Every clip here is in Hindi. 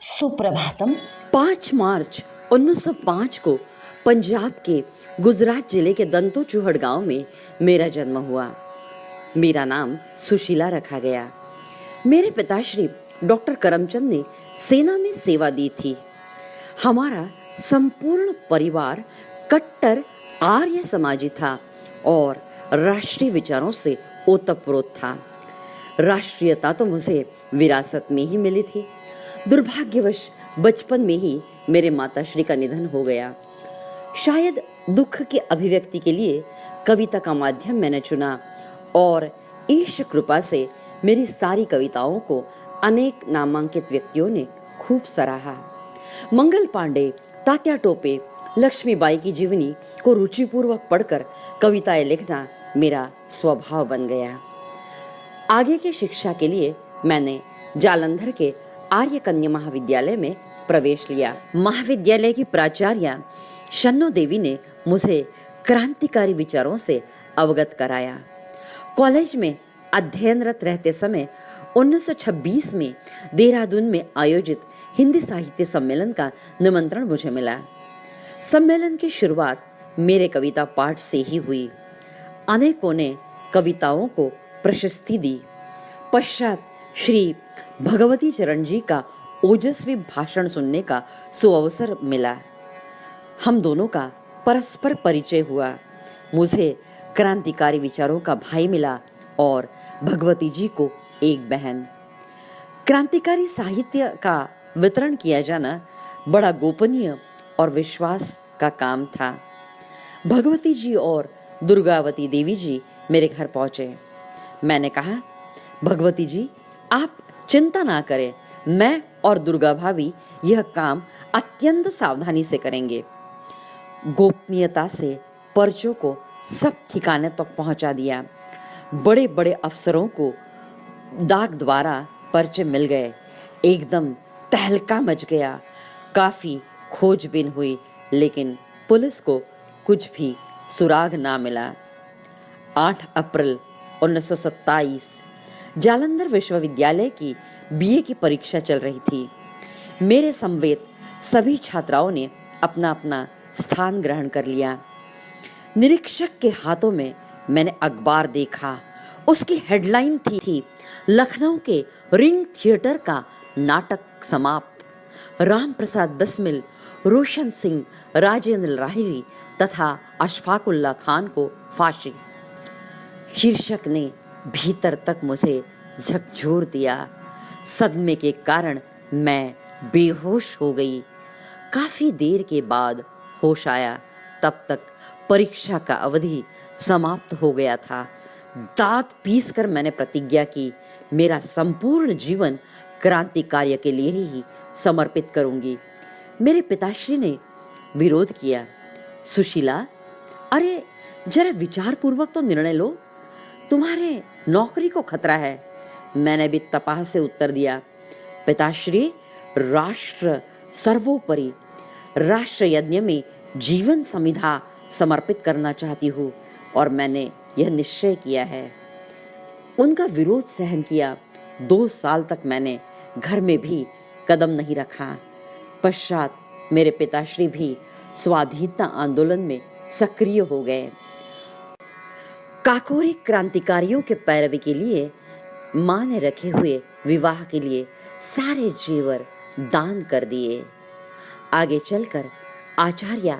सुप्रभातम। 5 मार्च 1905 को पंजाब के गुजरात जिले के दंतो चूहड़ गांव में मेरा जन्म हुआ। मेरा नाम सुशीला रखा गया। मेरे पिताश्री डॉक्टर करमचंद ने सेना में सेवा दी थी। हमारा संपूर्ण परिवार कट्टर आर्य समाजी था और राष्ट्रीय विचारों से ओतप्रोत था। राष्ट्रीयता तो मुझे विरासत में ही मिली थी। दुर्भाग्यवश बचपन में ही मेरे माताश्री का निधन हो गया। शायद दुख की अभिव्यक्ति के लिए कविता का माध्यम मैंने चुना और ईश कृपा से मेरी सारी कविताओं को अनेक नामांकित व्यक्तियों ने खूब सराहा। मंगल पांडे, तात्या टोपे, लक्ष्मीबाई की जीवनी को रुचिपूर्वक पढ़कर कविताएं लिखना मेरा स्वभाव बन गया। आगे की शिक्षा के लिए मैंने जालंधर के आर्य कन्या महाविद्यालय में प्रवेश लिया। महाविद्यालय की प्राचार्या शन्नो देवी ने मुझे क्रांतिकारी विचारों से अवगत कराया। कॉलेज में अध्ययनरत रहते समय 1926 में देहरादून में आयोजित हिंदी साहित्य सम्मेलन का निमंत्रण मुझे मिला। सम्मेलन की शुरुआत मेरे कविता पाठ से ही हुई। अनेकों ने कविताओं को प्रशस्ति दी। पश्चात श्री भगवती चरण जी का ओजस्वी भाषण सुनने का सुअवसर मिला। हम दोनों का परस्पर परिचय हुआ। मुझे क्रांतिकारी विचारों का भाई मिला और भगवती जी को एक बहन। क्रांतिकारी साहित्य का वितरण किया जाना बड़ा गोपनीय और विश्वास का काम था। भगवती जी और दुर्गावती देवी जी मेरे घर पहुंचे। मैंने कहा, भगवती जी, आप चिंता ना करें, मैं और दुर्गा भाभी यह काम अत्यंत सावधानी से करेंगे। गोपनीयता से पर्चों को सब ठिकाने तक पहुंचा दिया। बड़े बड़े अफसरों को डाक द्वारा पर्चे मिल गए। एकदम तहलका मच गया। काफी खोजबीन हुई, लेकिन पुलिस को कुछ भी सुराग ना मिला। 8 अप्रैल 1927 जालंधर विश्वविद्यालय की बीए की परीक्षा चल रही थी। मेरे समवेत सभी छात्राओं ने अपना अपना स्थान ग्रहण कर लिया। निरीक्षक के हाथों में मैंने अखबार देखा। उसकी हेडलाइन थी लखनऊ के रिंग थिएटर का नाटक समाप्त, राम प्रसाद बिस्मिल, रोशन सिंह, राजेंद्र लाहिरी तथा अशफाकुल्ला खान को फांसी। शीर्षक ने भीतर तक मुझे झकझोर दिया। सदमे के कारण मैं बेहोश हो गई। काफी देर के बाद होश आया। तब तक परीक्षा का अवधि समाप्त हो गया था। दांत पीसकर मैंने प्रतिज्ञा की, मेरा संपूर्ण जीवन क्रांति कार्य के लिए ही समर्पित करूंगी। मेरे पिताश्री ने विरोध किया। सुशीला, अरे जरा विचार पूर्वक तो निर्णय लो, तुम्हारे नौकरी को खतरा है। मैंने भी तपाह से उत्तर दिया, पिताश्री, राष्ट्र सर्वोपरि, राष्ट्र यज्ञ में जीवन समिधा समर्पित करना चाहती हूँ और मैंने यह निश्चय किया है। उनका विरोध सहन किया। 2 साल तक मैंने घर में भी कदम नहीं रखा। पश्चात मेरे पिताश्री भी स्वाधीनता आंदोलन में सक्रिय हो गए। काकोरी क्रांतिकारियों के पैरवी के लिए मां ने रखे हुए विवाह के लिए सारे जेवर दान कर दिए। आगे चलकर आचार्य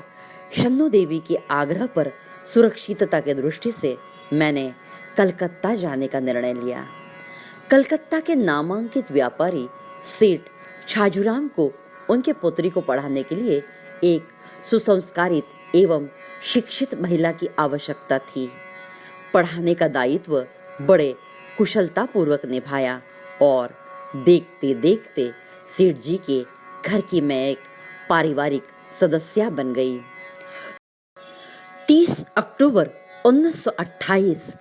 शन्नो देवी के आग्रह पर सुरक्षितता के दृष्टि से मैंने कलकत्ता जाने का निर्णय लिया। कलकत्ता के नामांकित व्यापारी सेठ छाजूराम को उनके पुत्री को पढ़ाने के लिए एक सुसंस्कारित एवं शिक्षित महिला की आवश्यकता थी। पढ़ाने का दायित्व बड़े कुशलता पूर्वक निभाया और देखते देखते सेठ जी के घर की मैं एक पारिवारिक सदस्य बन गई। 30 अक्टूबर 1928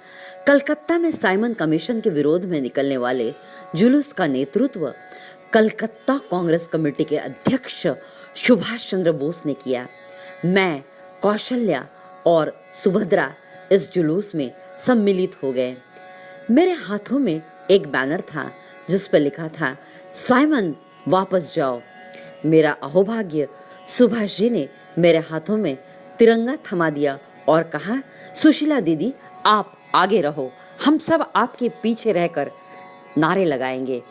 कलकत्ता में साइमन कमीशन के विरोध में निकलने वाले जुलूस का नेतृत्व कलकत्ता कांग्रेस कमेटी के अध्यक्ष सुभाष चंद्र बोस ने किया। मैं, कौशल्या और सुभद्रा इस जुलूस में सम्मिलित हो गए। मेरे हाथों में एक बैनर था जिस पर लिखा था, साइमन वापस जाओ। मेरा अहोभाग्य सुभाष जी ने मेरे हाथों में तिरंगा थमा दिया और कहा, सुशीला दीदी आप आगे रहो, हम सब आपके पीछे रहकर नारे लगाएंगे।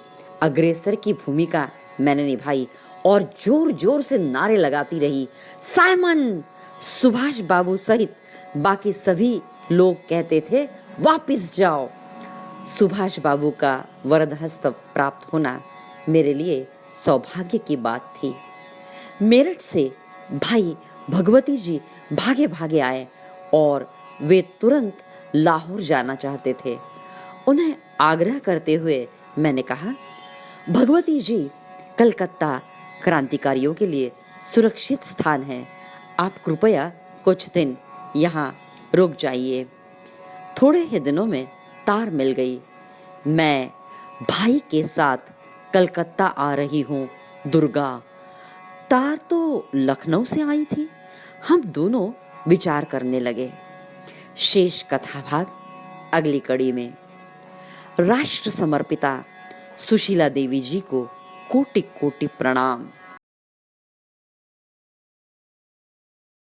अग्रेसर की भूमिका मैंने निभाई और जोर जोर से नारे लगाती रही, साइमन। सुभाष बाबू सहित बाकी सभी लोग कहते थे, वापस जाओ। सुभाष बाबू का वरद हस्त प्राप्त होना मेरे लिए सौभाग्य की बात थी। मेरठ से भाई भगवती जी भागे भागे आए और वे तुरंत लाहौर जाना चाहते थे। उन्हें आग्रह करते हुए मैंने कहा, भगवती जी, कलकत्ता क्रांतिकारियों के लिए सुरक्षित स्थान है, आप कृपया कुछ दिन यहाँ रुक जाइए। थोड़े ही दिनों में तार मिल गई। मैं भाई के साथ कलकत्ता आ रही हूँ दुर्गा। तार तो लखनऊ से आई थी। हम दोनों विचार करने लगे। शेष कथा भाग अगली कड़ी में। राष्ट्र समर्पिता सुशीला देवी जी को कोटि कोटि प्रणाम।